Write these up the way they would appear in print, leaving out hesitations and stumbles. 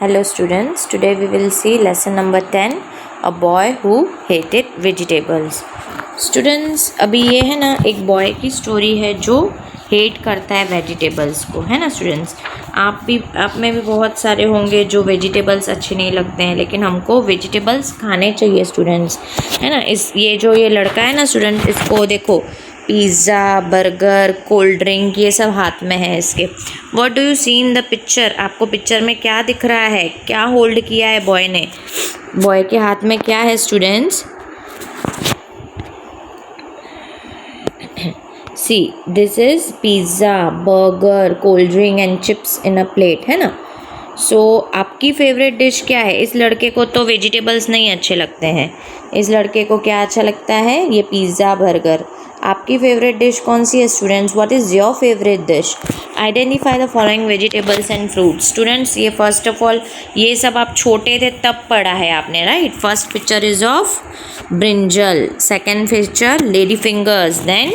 Hello students, today we will see lesson number 10, a boy who hated vegetables. Students, अभी ये है ना एक बॉय की स्टोरी है जो हेट करता है वेजिटेबल्स को, है ना स्टूडेंट्स। आप में भी बहुत सारे होंगे जो वेजिटेबल्स अच्छे नहीं लगते हैं, लेकिन हमको वेजिटेबल्स खाने चाहिए स्टूडेंट्स, है ना। ये लड़का है ना स्टूडेंट, इसको देखो पिज़्ज़ा, बर्गर, कोल्ड ड्रिंक ये सब हाथ में है इसके। What do you see in the picture? आपको पिक्चर में क्या दिख रहा है? क्या होल्ड किया है बॉय ने? बॉय के हाथ में क्या है students? See this is pizza, burger, cold drink and chips in a plate, है ना। सो आपकी फेवरेट डिश क्या है? इस लड़के को तो वेजिटेबल्स नहीं अच्छे लगते हैं, इस लड़के को क्या अच्छा लगता है? ये पिज़्ज़ा, बर्गर। आपकी फेवरेट डिश कौन सी है students? What is your favourite dish? Identify the following vegetables and fruits. Students, ये फर्स्ट ऑफ ऑल ये सब आप छोटे थे तब पढ़ा है आपने, right. First picture is of brinjal, second picture lady fingers, then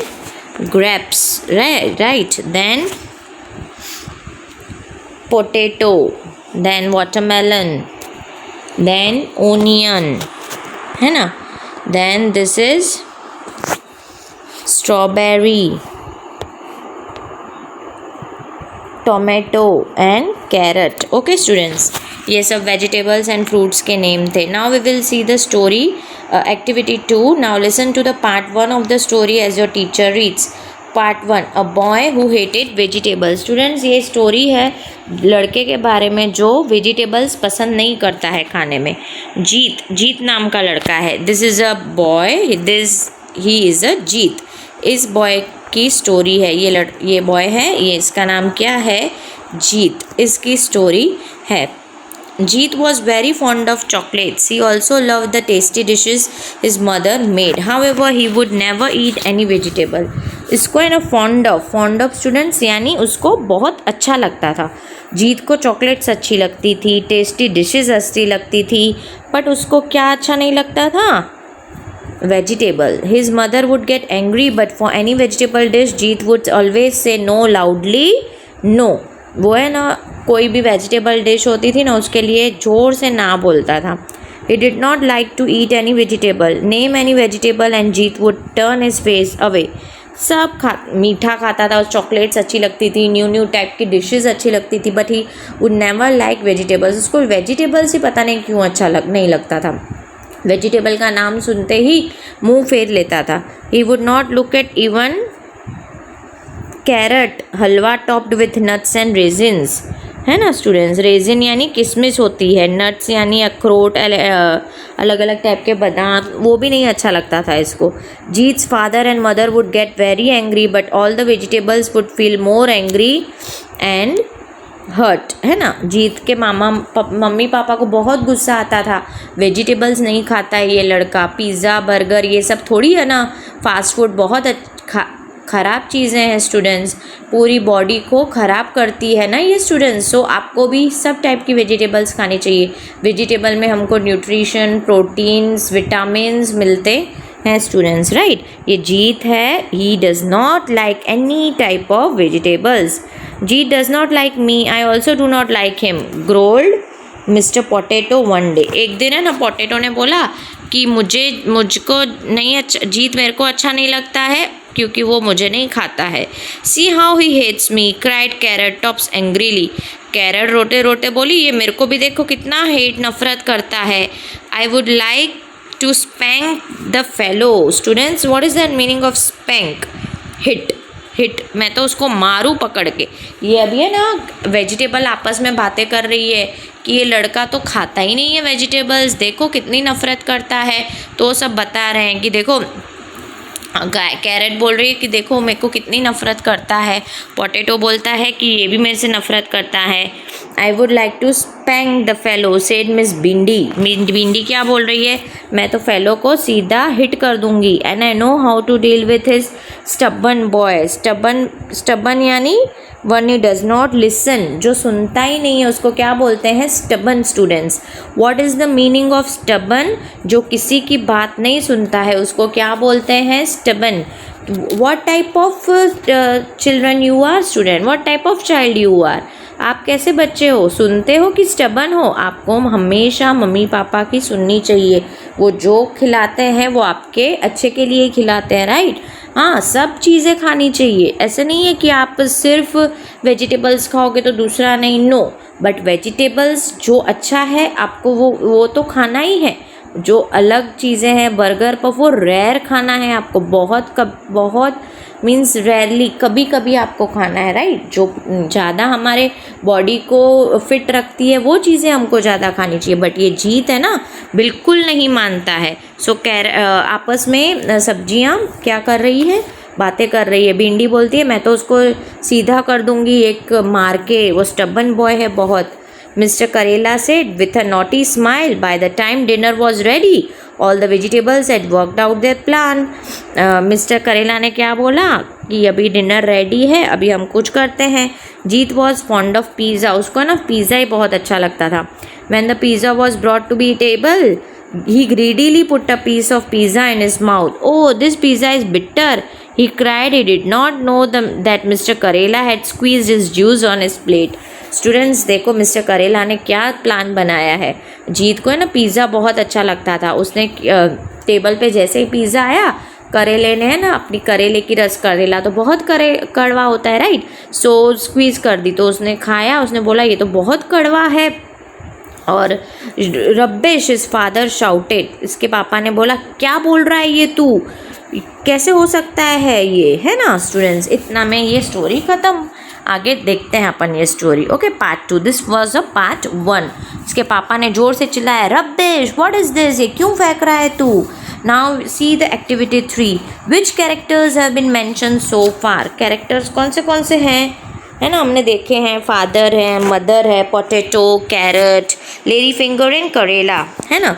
grapes, right, then potato, then watermelon, then onion, है ना। then this is strawberry, tomato and carrot. Okay students, ये सब vegetables and fruits के name थे। now we will see the story, activity 2. now listen to the part 1 of the story as your teacher reads. part 1, a boy who hated vegetables. students, ये story है लड़के के बारे में जो vegetables पसंद नहीं करता है खाने में। जीत नाम का लड़का है। this is a boy, he is a जीत। इस बॉय की स्टोरी है, ये बॉय है, ये इसका नाम क्या है? जीत। इसकी स्टोरी है। Jeet was very fond of chocolates. He also loved the tasty dishes his mother made. However, he would never eat any vegetable. इसको है ना fond of students यानी उसको बहुत अच्छा लगता था। जीत को चॉकलेट्स अच्छी लगती थी, टेस्टी डिशेस अच्छी लगती थी, बट उसको क्या अच्छा नहीं लगता था? Vegetable. His mother would get angry, but for any vegetable dish, Jeet would always say no loudly. No. वो है ना कोई भी वेजिटेबल डिश होती थी ना उसके लिए ज़ोर से ना बोलता था। He did not like to eat any vegetable. Name any vegetable and Jeet would turn his face away. मीठा खाता था, चॉकलेट्स अच्छी लगती थी, न्यू टाइप की डिशेस अच्छी लगती थी, but he would never like vegetables. उसको वेजिटेबल्स ही पता नहीं क्यों अच्छा नहीं लगता था। वेजिटेबल का नाम सुनते ही मुंह फेर लेता था। He would not look at even carrot, halwa topped with nuts and raisins, है ना स्टूडेंट्स। रेजिन यानी किशमिश होती है, नट्स यानी अखरोट, अलग अलग टाइप के बादाम, वो भी नहीं अच्छा लगता था इसको। Jeet's father and mother would get very angry, but all the vegetables would feel more angry and hurt, है ना। जीत के मम्मी पापा को बहुत गुस्सा आता था, वेजिटेबल्स नहीं खाता है ये लड़का। पिज़्ज़ा, बर्गर ये सब थोड़ी है ना फास्ट फूड बहुत ख़राब चीज़ें हैं स्टूडेंट्स, पूरी बॉडी को ख़राब करती है ना ये स्टूडेंट्स। सो आपको भी सब टाइप की वेजिटेबल्स खानी चाहिए। वेजिटेबल में हमको न्यूट्रिशन, प्रोटीन्स, विटामिन्स मिलते हैं स्टूडेंट्स, राइट। ये जीत है, he does not like any type of vegetables. Jeet does not like me, I also do not like him, growled mister potato one day. एक दिन है ना पोटैटो ने बोला कि मुझको नहीं अच्छा, जीत मेरे को अच्छा नहीं लगता है क्योंकि वो मुझे नहीं खाता है। See how he hates me, cried carrot tops angrily. Carrot रोते रोते बोली ये मेरे को भी देखो कितना नफरत करता है। I would like to spank the fellow. Students, what is that meaning of spank? Hit, मैं तो उसको मारूं पकड़ के। ये अभी है ना वेजिटेबल आपस में बातें कर रही है कि ये लड़का तो खाता ही नहीं है वेजिटेबल्स, देखो कितनी नफरत करता है। तो सब बता रहे हैं कि देखो, कैरेट बोल रही है कि देखो मेरे को कितनी नफरत करता है। पोटैटो बोलता है कि ये भी मेरे से नफरत करता है। I would like to spank the fellow, said miss Bhindi. Bhindi क्या बोल रही है? मैं तो फेलो को सीधा हिट कर दूंगी। And I know how to deal with his stubborn boy. Stubborn यानी one he does not listen, जो सुनता ही नहीं है उसको क्या बोलते हैं? Stubborn students. What is the meaning of stubborn? जो किसी की बात नहीं सुनता है उसको क्या बोलते हैं? Stubborn. What type of children you are, student? What type of child you are? आप कैसे बच्चे हो, सुनते हो कि स्टबन हो? आपको हमेशा मम्मी पापा की सुननी चाहिए। वो जो खिलाते हैं वो आपके अच्छे के लिए खिलाते हैं, राइट? हाँ, सब चीज़ें खानी चाहिए। ऐसा नहीं है कि आप सिर्फ वेजिटेबल्स खाओगे तो दूसरा नहीं, नो। बट वेजिटेबल्स जो अच्छा है आपको वो तो खाना ही है। जो अलग चीज़ें हैं बर्गर पर, वो रेयर खाना है आपको, बहुत मीन्स रेयरली, कभी कभी आपको खाना है, राइट? जो ज़्यादा हमारे बॉडी को फिट रखती है वो चीज़ें हमको ज़्यादा खानी चाहिए। बट ये जीत है ना, बिल्कुल नहीं मानता है। सो आपस में सब्जियां क्या कर रही है, बातें कर रही है। भिंडी बोलती है मैं तो उसको सीधा कर दूंगी एक मार के, वो स्टबन बॉय है बहुत। Mr. Karela said with a naughty smile. By the time dinner was ready, all the vegetables had worked out their plan. Mister करेला ने क्या बोला कि अभी डिनर रेडी है, अभी हम कुछ करते हैं। जीत वॉज फॉन्ड ऑफ पिज़्ज़ा, उसको ना पिज़्ज़ा ही बहुत अच्छा लगता था। When the pizza was brought to be table, he greedily put a piece of pizza in his mouth. Oh, this pizza is bitter, he cried. He did not know that Mr. Karela had squeezed his juice on his plate. Students देखो mister करेला ने क्या plan बनाया है। जीत को है ना pizza बहुत अच्छा लगता था। उसने टेबल पे जैसे ही पिज़्ज़ा आया, करेले ने है ना अपनी करेले की रस, करेला तो बहुत कड़वा होता है, राइट? सो स्क्वीज़ कर दी तो उसने खाया, उसने बोला ये तो बहुत कड़वा है। और रब्बिश इज फादर शाउटेड, इसके पापा ने बोला क्या बोल रहा है ये तू, कैसे हो सकता है ये, है ना स्टूडेंट्स? इतना में ये स्टोरी ख़त्म। आगे देखते हैं अपन ये story. Okay, part 2। This was a part 1। इसके पापा ने जोर से चिल्लाया, रब्बिश, व्हाट इज दिस, ये क्यों फेंक रहा है तू? Now see the activity 3। Which characters have been mention so far? Characters कौन से हैं, है ना? हमने देखे हैं, फादर है, मदर है, potato, carrot, lady finger and karela, है ना?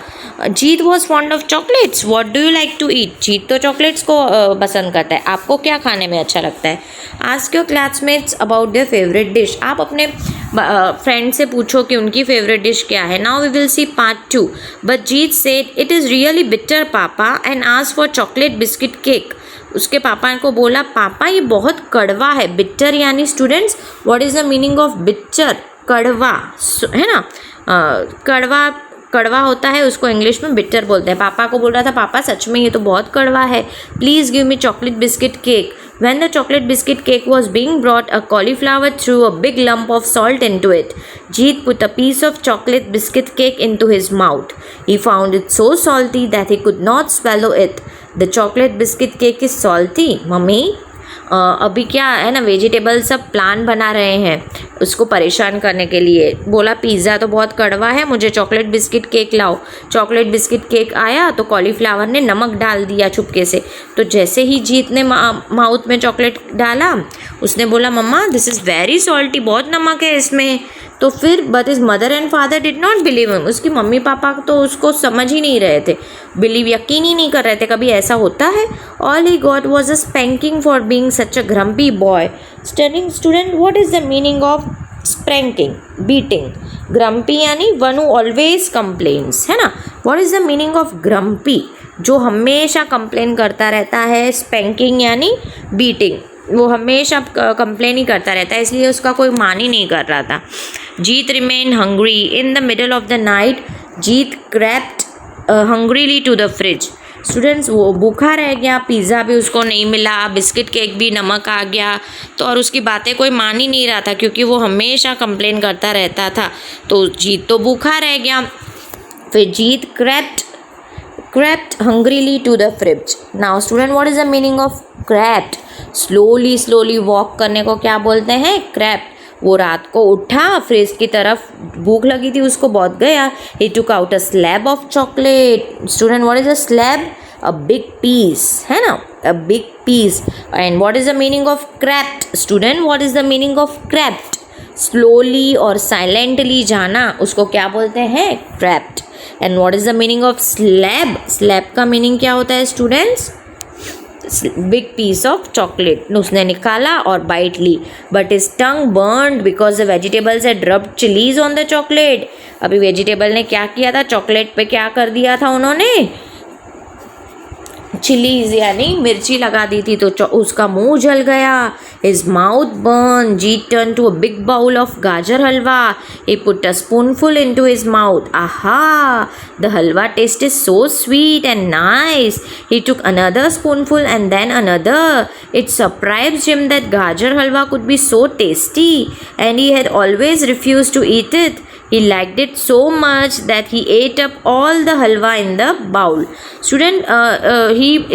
Jeet was fond of chocolates, what do you like to eat? Jeet तो चॉकलेट्स को पसंद करता है, आपको क्या खाने में अच्छा लगता है? Ask your classmates about their favourite dish, आप अपने फ्रेंड से पूछो कि उनकी फेवरेट डिश क्या है। Now we will see part 2। But Jeet said it is really bitter papa and ask for chocolate biscuit cake. उसके पापा को बोला पापा ये बहुत कड़वा है। बिटर यानी students what is the meaning of bitter? कड़वा, है ना? कड़वा होता है, उसको इंग्लिश में बिटर बोलते हैं। पापा को बोल रहा था पापा सच में ये तो बहुत कड़वा है, please give me chocolate biscuit cake. When the chocolate biscuit cake was being brought, a cauliflower threw a big lump of salt into it. Jeet put a piece of chocolate biscuit cake into his mouth. He found it so salty that he could not swallow it. The chocolate biscuit cake is salty, mummy. अभी क्या है ना, vegetable सब plan बना रहे हैं उसको परेशान करने के लिए। बोला पिज़्ज़ा तो बहुत कड़वा है, मुझे चॉकलेट बिस्किट केक लाओ। चॉकलेट बिस्किट केक आया तो कॉलीफ्लावर ने नमक डाल दिया चुपके से। तो जैसे ही जीत ने माउथ में चॉकलेट डाला, उसने बोला मम्मा दिस इज़ वेरी सॉल्टी, बहुत नमक है इसमें। तो फिर but his mother and father did not believe him, उसकी मम्मी पापा तो उसको समझ ही नहीं रहे थे, यकीन ही नहीं कर रहे थे कभी ऐसा होता है। All he got was a spanking for being such a grumpy boy. स्टडिंग student, what is the meaning of spanking? Beating. Grumpy यानी वन हु ऑलवेज कंप्लेन्स, है ना? What is the meaning of grumpy? जो हमेशा complain करता रहता है। Spanking यानी बीटिंग, वो हमेशा कंप्लेन ही करता रहता है, इसलिए उसका कोई मान ही नहीं कर रहा था। Jeet remain hungry in the middle of the night. Jeet crept hungrily to the fridge. Students वो भूखा रह गया, पिज़्ज़ा भी उसको नहीं मिला, बिस्किट केक भी नमक आ गया, तो और उसकी बातें कोई मान ही नहीं रहा था क्योंकि वो हमेशा कंप्लेन करता रहता था। तो जीत तो भूखा रह गया। फिर जीत crept hungrily to the fridge. Now student, what is the meaning of crept? slowly walk करने को क्या बोलते हैं? crept. वो रात को उठा, फ्रिज की तरफ, भूख लगी थी उसको, बहुत गया। He took out a slab of chocolate. Student, what is a slab? A big piece, है ना? A big piece. And what is the meaning of crept? Student, what is the meaning of crept? slowly और silently जाना, उसको क्या बोलते हैं? crept. And what is the meaning of slab? slab का meaning क्या होता है students? Big piece of chocolate. उसने निकाला और बाइट ली, but his tongue burned because the vegetables had rubbed chilies on the chocolate. अभी वेजिटेबल ने क्या किया था? चॉकलेट पे क्या कर दिया था उन्होंने? चिलीज यानी मिर्ची लगा दी थी, तो उसका मुंह जल गया. His mouth burned. Jeet turned to a big bowl of gajar halwa. He put a spoonful into his mouth. Aha! The halwa tasted so sweet and nice. He took another spoonful and then another. It surprised him that gajar halwa could be so tasty, and he had always refused to eat it. He liked it so much that he ate up all the halwa in the bowl. Student,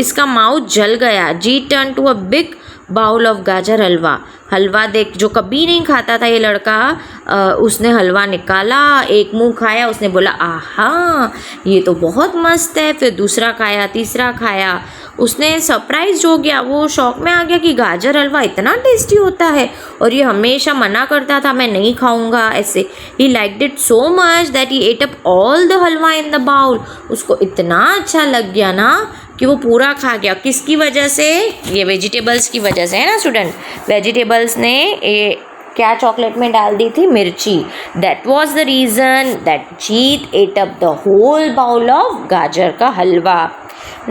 इसका mouth जल गया. Jeet turned to a big bowl of gajar halwa. हलवा देख, जो कभी नहीं खाता था ये लड़का, उसने हलवा निकाला, एक मुंह खाया, उसने बोला आहा ये तो बहुत मस्त है. फिर दूसरा खाया, तीसरा खाया, उसने सरप्राइज हो गया, वो शौक में आ गया कि गाजर हलवा इतना टेस्टी होता है, और ये हमेशा मना करता था मैं नहीं खाऊंगा ऐसे. He liked it so much that he ate up all the halwa in the bowl. उसको इतना अच्छा लग गया ना कि वो पूरा खा गया. किसकी वजह से? ये वेजिटेबल्स की वजह से, है ना स्टूडेंट. वेजिटेबल्स ने ये क्या चॉकलेट में डाल दी थी? मिर्ची. That was the reason that Jeet ate up the whole bowl of gajar का हलवा.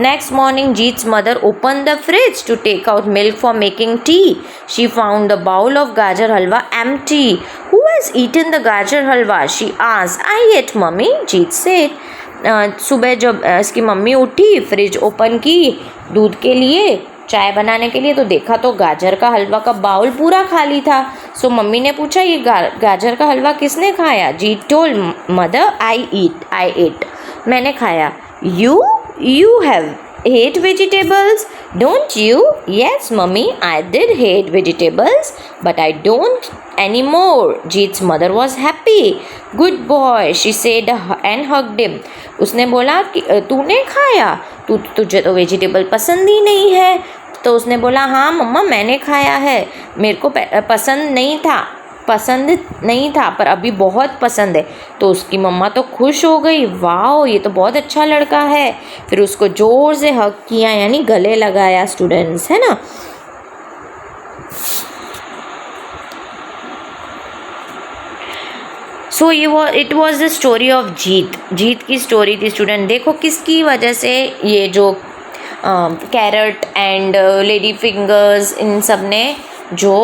Next morning, Jeet's mother opened the fridge to take out milk for making tea. She found the bowl of gajar halwa empty. Who has eaten the gajar halwa? She asked. I ate, mummy, Jeet said. सुबह जब इसकी mummy उठी, fridge open की दूध के लिए, चाय बनाने के लिए, तो देखा तो गाजर का हलवा का बाउल पूरा खाली था. सो मम्मी ने पूछा ये गाजर का हलवा किसने खाया? जीत टोल्ड मदर आई एट, मैंने खाया. You have hate vegetables, don't you? Yes, mummy, I did hate vegetables, but I don't anymore. Jeet's mother was happy. Good boy, she said and hugged him. उसने बोला कि तूने खाया, तुझे तो वेजिटेबल पसंद ही नहीं है. तो उसने बोला हाँ मम्मा मैंने खाया है, मेरे को पसंद नहीं था पर अभी बहुत पसंद है. तो उसकी मम्मा तो खुश हो गई, वाओ ये तो बहुत अच्छा लड़का है. फिर उसको ज़ोर से हग किया यानी गले लगाया स्टूडेंट्स, है ना. So it was the story of Jeet की स्टोरी थी स्टूडेंट. देखो किसकी वजह से ये जो carrot and lady fingers in सब ने जो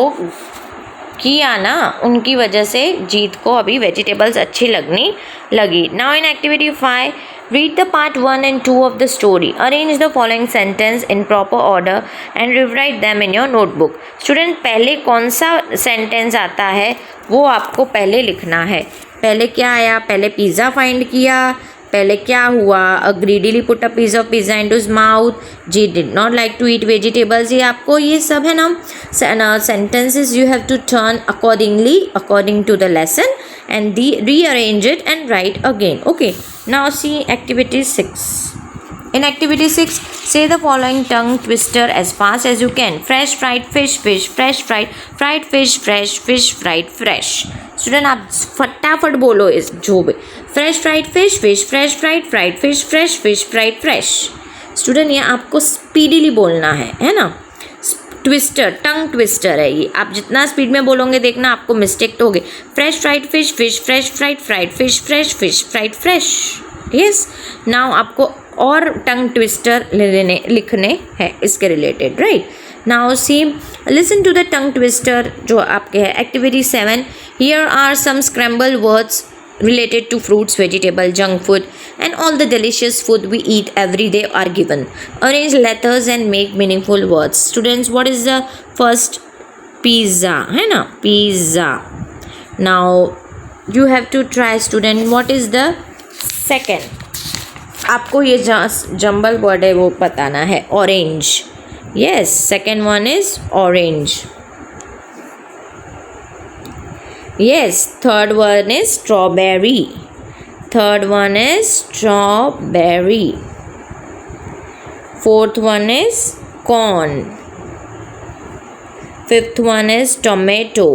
किया ना, उनकी वजह से जीत को अभी वेजिटेबल्स अच्छी लगनी लगी. Now in activity 5, read the part 1 and 2 of the story. Arrange the following sentence in proper order and rewrite them in your notebook. Student पहले कौन सा सेंटेंस आता है वो आपको पहले लिखना है. पहले क्या आया? पहले पिज़्ज़ा फाइंड किया. पहले क्या हुआ? अ greedily put a piece of pizza into his mouth. जी did not like to eat vegetables. ये आपको ये सब है ना sentences you have to turn accordingly according to the lesson and rearrange it and write again. Okay, now see activity 6. In activity 6, say the following tongue twister as fast as you can. Fresh fried fish, fresh fried fish, fresh fish, fresh. Student आप फटाफट बोलो इस जो भी. Fresh fried fish, fresh fried fish, fresh fresh. Student ये आपको speedily बोलना है ना. ट्विस्टर, टंग ट्विस्टर है ये. आप जितना स्पीड में बोलोगे देखना आपको मिस्टेक तो होगी. Fresh fried fish, fresh fried fish, fresh fresh. Yes, now आपको और टंग ट्विस्टर लिखने हैं इसके related, right. Now see listen to the tongue twister जो आपके है. Activity 7, here are some scramble words related to fruits, vegetable, junk food and all the delicious food we eat every day are given. Arrange letters and make meaningful words. Students, what is the first? Pizza, है ना, pizza. Now you have to try student. What is the second? आपको ये jumble word है वो बताना है. Orange. Yes, second one is orange. Yes, third one is strawberry. Fourth one is corn. Fifth one is tomato.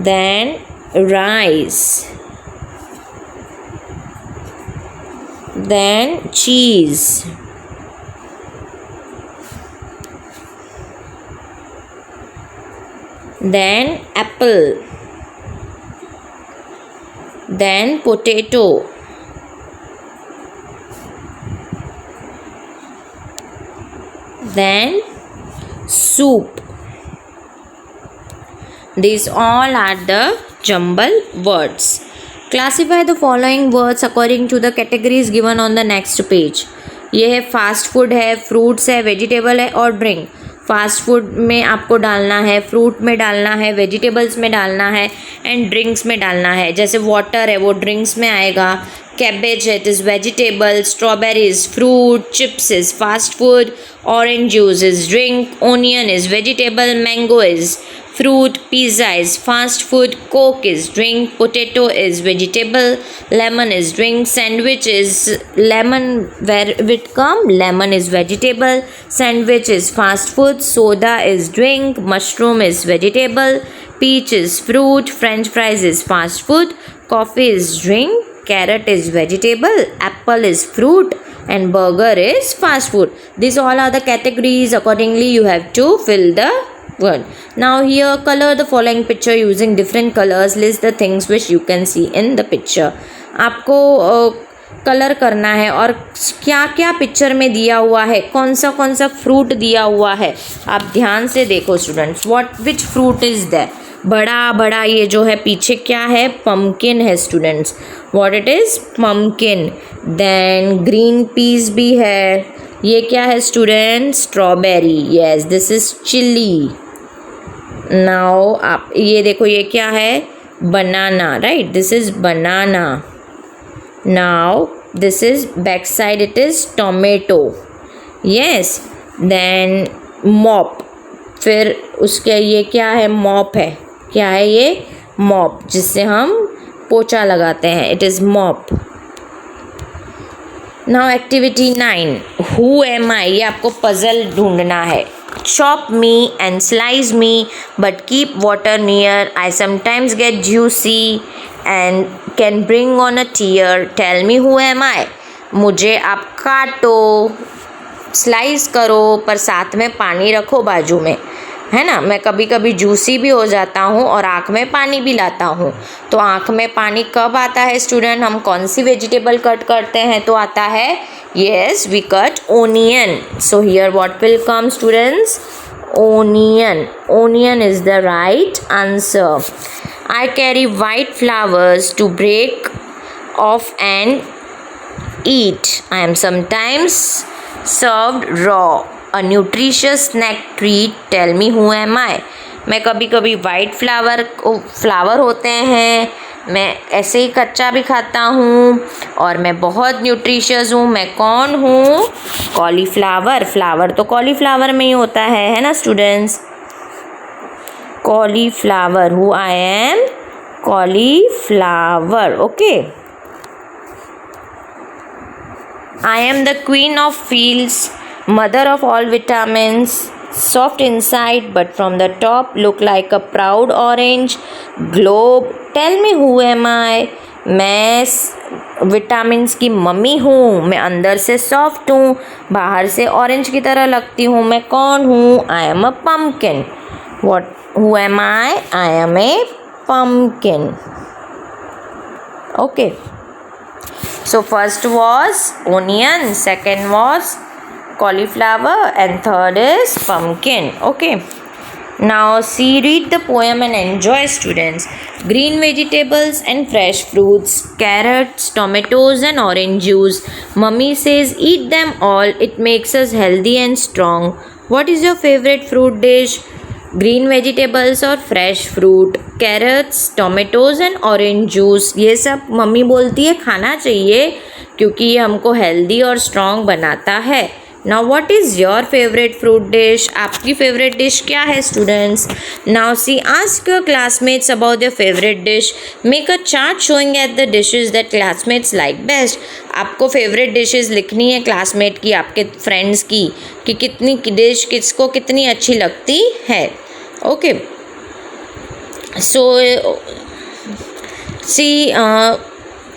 Then rice. Then cheese. Then apple. Then potato. then soup. These all are the jumble words. Classify the following words according to the categories given on the next page. ये है fast food है, fruits है, vegetable है और drink. Fast food में आपको डालना है, फ्रूट में डालना है, वेजिटेबल्स में डालना है एंड ड्रिंक्स में डालना है. जैसे वाटर है वो ड्रिंक्स में आएगा, कैबेज है it is vegetable, strawberries fruit, chips is fast food, orange juice is drink, onion is vegetable, mango is fruit, pizza is fast food, coke is drink, potato is vegetable, lemon is drink, sandwich is lemon, where it come, lemon is vegetable, sandwich is fast food, soda is drink, mushroom is vegetable, peach is fruit, french fries is fast food, coffee is drink, carrot is vegetable, apple is fruit and burger is fast food. These all are the categories. Accordingly you have to fill the word. Now here color the following picture using different colors. List the things which you can see in the picture. आपको colour करना है और क्या क्या picture में दिया हुआ है, कौन सा फ्रूट दिया हुआ है, आप ध्यान से देखो students. What which fruit is that. बड़ा ये जो है पीछे क्या है, पम्पकिन है students. What it is, pumpkin. Then green peas भी है. ये क्या है students, strawberry. Yes this is chilli. Now आप ये देखो ये क्या है, banana. Right this is banana. Now this is back side it is tomato. Yes then mop. फिर उसके ये क्या है, मॉप है. क्या है ये, मॉप, जिससे हम पोछा लगाते हैं. It is mop. Now activity 9 who am I. ये आपको पजल ढूंढना है. Chop me and slice me but keep water near. I sometimes get juicy and can bring on a tear. Tell me who am I. मुझे आप काटो, slice करो पर साथ में पानी रखो बाजू में, है ना. मैं कभी कभी जूसी भी हो जाता हूँ और आँख में पानी भी लाता हूँ. तो आँख में पानी कब आता है स्टूडेंट, हम कौन सी वेजिटेबल कट करते हैं तो आता है, yes we cut onion. So here what will come students, onion. Onion is the right answer. I carry white flowers to break off and eat. I am sometimes served raw. A nutritious snack treat. Tell me who am I. मैं कभी कभी white flower होते हैं, मैं ऐसे ही कच्चा भी खाता हूँ और मैं बहुत न्यूट्रिशियस हूँ. मैं कौन हूँ, कॉलीफ्लावर. फ्लावर तो कॉलीफ्लावर में ही होता है ना students. Cauliflower. Who I am, cauliflower. Okay. I am the queen of fields, mother of all vitamins, soft inside but from the top look like a proud orange globe. Tell me who am I. मैं vitamins की mummy हूँ, मैं अंदर से soft हूँ, बाहर से orange की तरह लगती हूँ. मैं कौन हूँ, I am a pumpkin. What, who am I? I am a pumpkin. Okay. So first was onion, second was cauliflower and third is pumpkin. Okay. Now see, read the poem and enjoy students. Green vegetables and fresh fruits, carrots, tomatoes and orange juice. Mummy says eat them all, it makes us healthy and strong. What is your favorite fruit dish? Green vegetables और fresh fruit, carrots, tomatoes and orange juice. ये सब mummy बोलती है खाना चाहिए क्योंकि ये हमको हेल्दी और स्ट्रॉन्ग बनाता है. Now what is your favourite fruit dish. आपकी फेवरेट डिश क्या है students. Now see, ask your classmates about your favourite dish. Make a chart showing at the dishes that classmates like best. आपको favourite dishes लिखनी है classmate की, आपके friends की, कि कितनी डिश किसको कितनी अच्छी लगती है. Okay. So see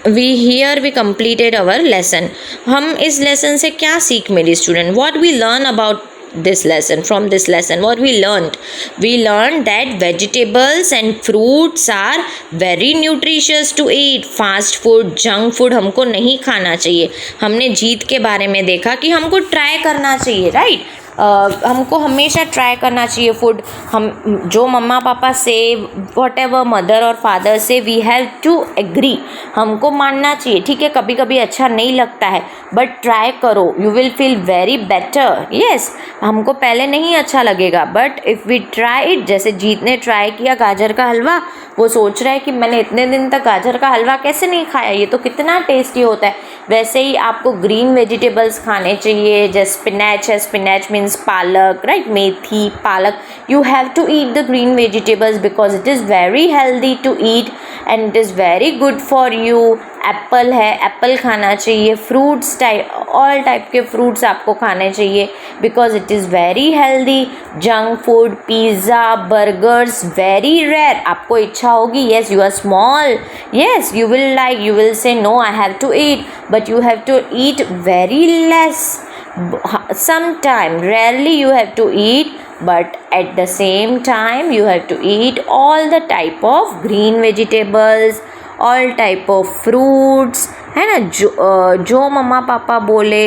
we completed our lesson. हम इस लेसन से क्या सीख मिली student. What we learn about this lesson. From this lesson what we learned that vegetables and fruits are very nutritious to eat. Fast food, junk food हमको नहीं खाना चाहिए. हमने जीत के बारे में देखा कि हमको ट्राई करना चाहिए. राइट. हमको हमेशा ट्राई करना चाहिए फूड, हम जो मम्मा पापा से, वॉट एवर मदर और फादर से, वी हैव टू एग्री, हमको मानना चाहिए। ठीक है, कभी कभी अच्छा नहीं लगता है बट ट्राई करो, you will feel very better. Yes, हमको पहले नहीं अच्छा लगेगा but if we try it, जैसे जीत ने ट्राई किया गाजर का हलवा, वो सोच रहा है कि मैंने इतने दिन तक गाजर का हलवा कैसे नहीं खाया, ये तो कितना टेस्टी होता है। वैसे ही आपको ग्रीन वेजिटेबल्स खाने चाहिए, जैसे स्पिनैच है, spinach means palak, right, methi, palak, you have to eat the green vegetables because it is very healthy to eat and it is very good for you. Apple है, एप्पल खाना चाहिए, फ्रूट्स टाइप, ऑल टाइप के fruits आपको खाने चाहिए because it is very healthy. Junk food, pizza, burgers, very rare. आपको इच्छा होगी, yes you are small, yes you will say no I have to eat, but you have to eat very less, sometime, rarely you have to eat, but at the same time you have to eat all the type of green vegetables, all type of fruits, है ना, जो मम्मा पापा बोले,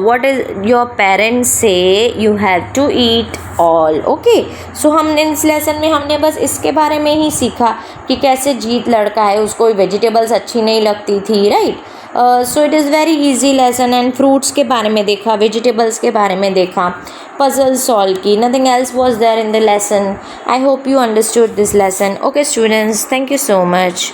what is your parents say, you have to eat all. Okay, so हमने इस lesson में हमने बस इसके बारे में ही सीखा कि कैसे जीत लड़का है, उसको वेजिटेबल्स अच्छी नहीं लगती थी, right. So it is very easy lesson, and fruits के बारे में देखा, वेजिटेबल्स के बारे में देखा, पजल सॉल्व की, nothing else was there in the lesson. I hope you understood this lesson. Okay students, thank you so much.